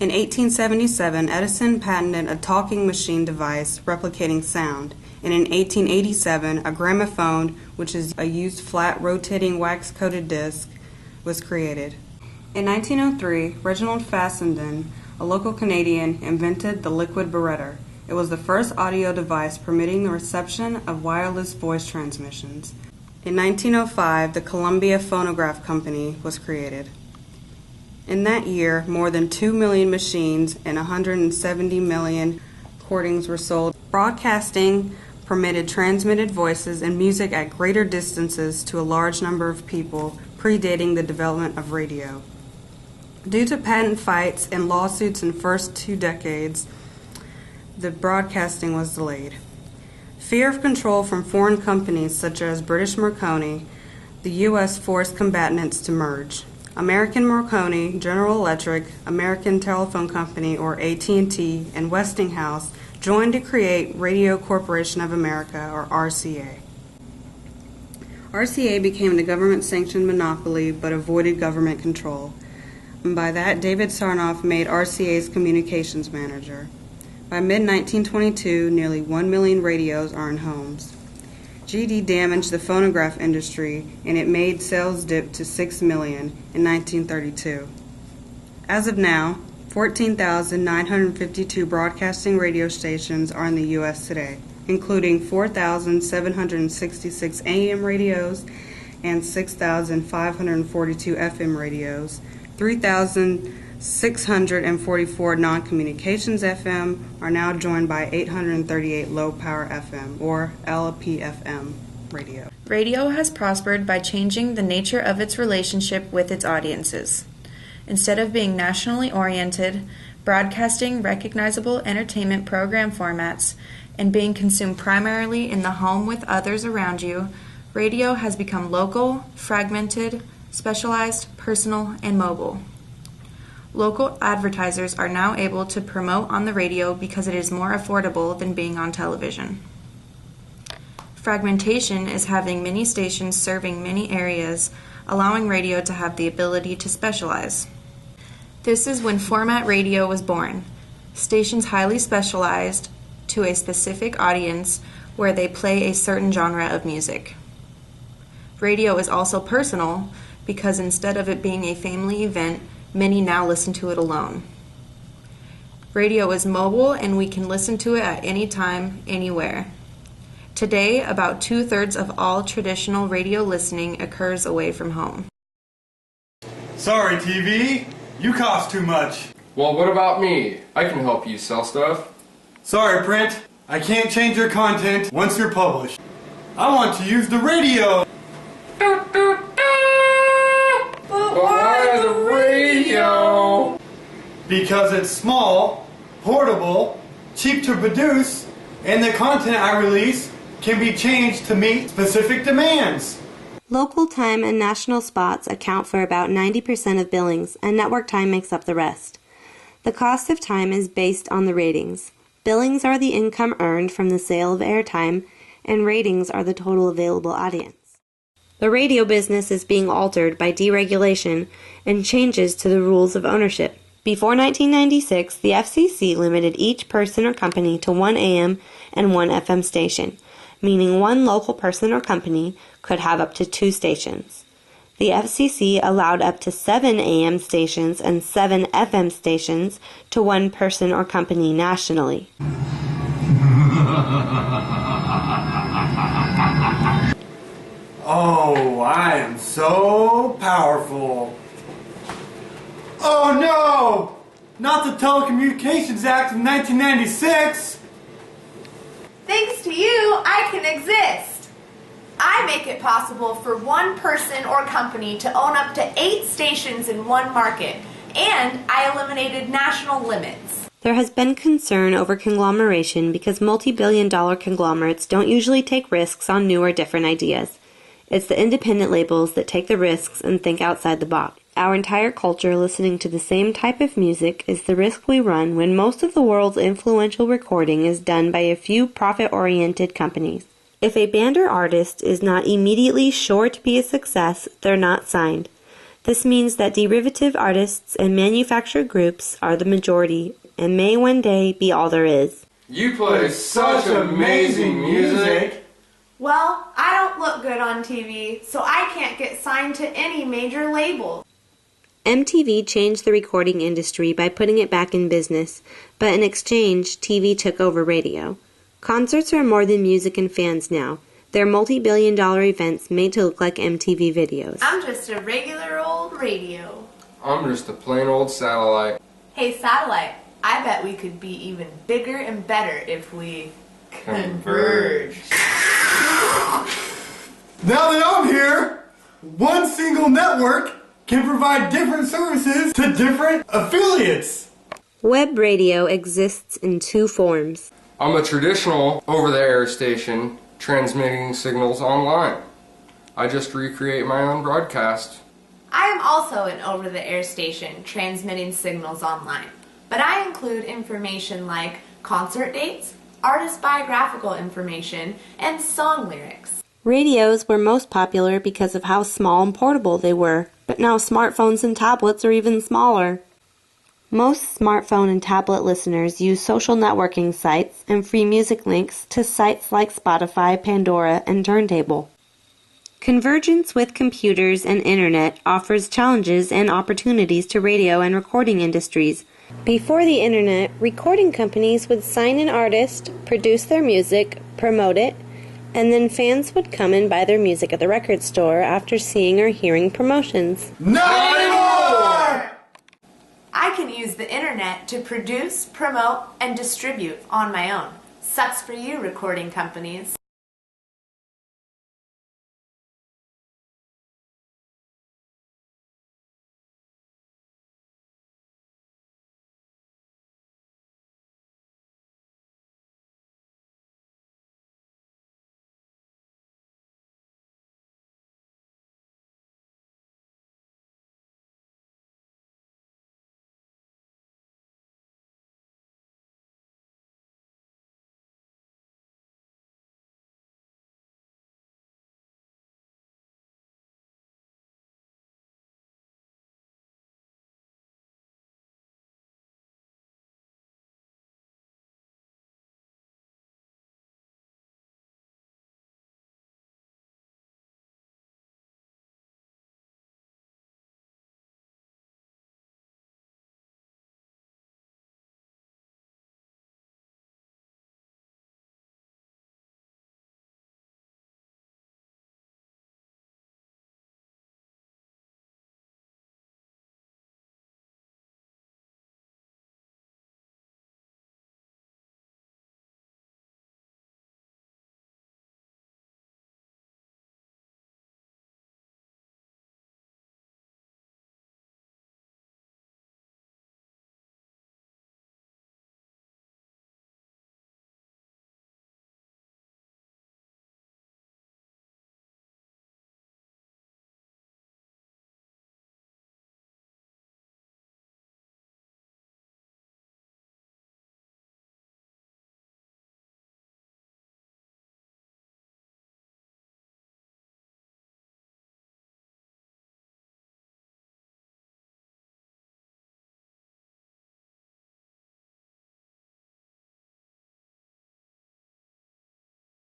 In 1877, Edison patented a talking machine device replicating sound, and in 1887, a gramophone, which is a used flat rotating wax-coated disc, was created. In 1903, Reginald Fassenden, a local Canadian, invented the liquid barretter. It was the first audio device permitting the reception of wireless voice transmissions. In 1905, the Columbia Phonograph Company was created. In that year, more than 2 million machines and 170 million recordings were sold. Broadcasting permitted transmitted voices and music at greater distances to a large number of people, predating the development of radio. Due to patent fights and lawsuits in the first 2 decades, the broadcasting was delayed. Fear of control from foreign companies such as British Marconi, the U.S. forced combatants to merge. American Marconi, General Electric, American Telephone Company, or AT&T, and Westinghouse joined to create Radio Corporation of America, or RCA. RCA became the government-sanctioned monopoly but avoided government control. And by that, David Sarnoff made RCA's communications manager. By mid-1922, nearly 1 million radios are in homes. GD damaged the phonograph industry, and it made sales dip to 6 million in 1932. As of now, 14,952 broadcasting radio stations are in the U.S. today, including 4,766 AM radios and 6,542 FM radios, 3,644 non-communications FM are now joined by 838 low-power FM, or LPFM, radio. Radio has prospered by changing the nature of its relationship with its audiences. Instead of being nationally oriented, broadcasting recognizable entertainment program formats, and being consumed primarily in the home with others around you, radio has become local, fragmented, specialized, personal, and mobile. Local advertisers are now able to promote on the radio because it is more affordable than being on television. Fragmentation is having many stations serving many areas, allowing radio to have the ability to specialize. This is when format radio was born. Stations highly specialized to a specific audience where they play a certain genre of music. Radio is also personal because instead of it being a family event, many now listen to it alone. Radio is mobile and we can listen to it at any time, anywhere. Today, about 2/3 of all traditional radio listening occurs away from home. Sorry, TV. You cost too much. Well, what about me? I can help you sell stuff. Sorry, print. I can't change your content once you're published. I want to use the radio. But why the radio? Because it's small, portable, cheap to produce, and the content I release can be changed to meet specific demands. Local time and national spots account for about 90% of billings, and network time makes up the rest. The cost of time is based on the ratings. Billings are the income earned from the sale of airtime, and ratings are the total available audience. The radio business is being altered by deregulation and changes to the rules of ownership. Before 1996, the FCC limited each person or company to 1 AM and 1 FM station, meaning one local person or company could have up to 2 stations. The FCC allowed up to 7 AM stations and 7 FM stations to one person or company nationally. Oh, I am so powerful. Oh no! Not the Telecommunications Act of 1996! Thanks to you, I can exist. I make it possible for one person or company to own up to 8 stations in one market, and I eliminated national limits. There has been concern over conglomeration because multi-billion-dollar conglomerates don't usually take risks on new or different ideas. It's the independent labels that take the risks and think outside the box. Our entire culture listening to the same type of music is the risk we run when most of the world's influential recording is done by a few profit-oriented companies. If a band or artist is not immediately sure to be a success, they're not signed. This means that derivative artists and manufactured groups are the majority and may one day be all there is. You play such amazing music. Well, I don't look good on TV, so I can't get signed to any major label. MTV changed the recording industry by putting it back in business, but in exchange, TV took over radio. Concerts are more than music and fans now. They're multi-billion-dollar events made to look like MTV videos. I'm just a regular old radio. I'm just a plain old satellite. Hey, satellite, I bet we could be even bigger and better if we converge. Now that I'm here, one single network can provide different services to different affiliates. Web radio exists in two forms. I'm a traditional over-the-air station transmitting signals online. I just recreate my own broadcast. I am also an over-the-air station transmitting signals online, but I include information like concert dates, artist biographical information, and song lyrics. Radios were most popular because of how small and portable they were, but now smartphones and tablets are even smaller. Most smartphone and tablet listeners use social networking sites and free music links to sites like Spotify, Pandora, and Turntable. Convergence with computers and internet offers challenges and opportunities to radio and recording industries. Before the internet, recording companies would sign an artist, produce their music, promote it, and then fans would come and buy their music at the record store after seeing or hearing promotions. Not anymore! I can use the internet to produce, promote, and distribute on my own. Sucks for you, recording companies.